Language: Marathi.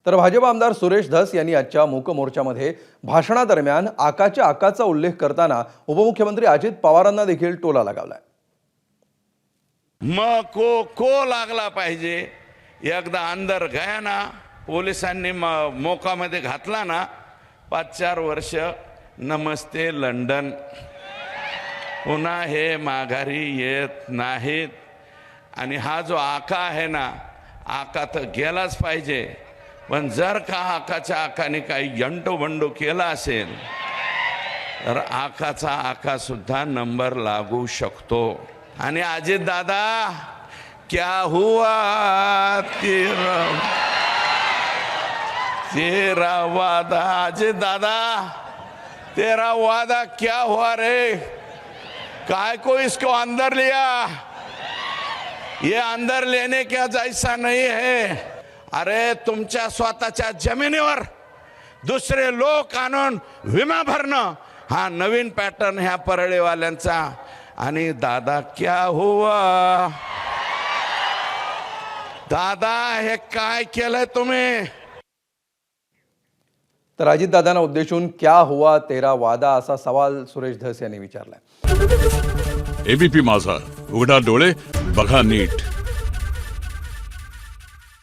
तर भाजप आमदार सुरेश धस यांनी आजच्या मूक मोर्चामध्ये भाषणादरम्यान आकाच्या आकाचा उल्लेख करताना उपमुख्यमंत्री अजित पवारांना देखील टोला लगावलाय। को लागला पाहिजे। एकदा अंदर गया ना, पोलिसांनी मोकामध्ये घातला ना, 5-4 वर्ष नमस्ते लंडन, पुन्हा हे माघारी येत नाहीत। आणि हा जो आका आहे ना, आका तर गेलाच पाहिजे, पण जर का आकाच्या आकाने काही यंटोबंडो केला असेल तर आकाचा आका सुद्धा नंबर लागू शकतो। आणि अजित दादा, क्या हुआ तेरा वादा, अजित दादा तेरा वादा क्या हुआ रे? काय को इसको अंदर लिया? ये अंदर लेने का जैसा नहीं है। अरे तुमच्या स्वतःच्या जमिनीवर दुसरे लोक आणून विमा भरणं हा नवीन पॅटर्न ह्या परळेवाल्यांचा। आणि दादा क्या हुआ? दादा हे काय केलंय तुम्ही? तर अजितदादांना उद्देशून क्या हुआ तेरा वादा असा सवाल सुरेश धस यांनी विचारलाय। एबीपी माझा, उघडा डोळे बघा नीट।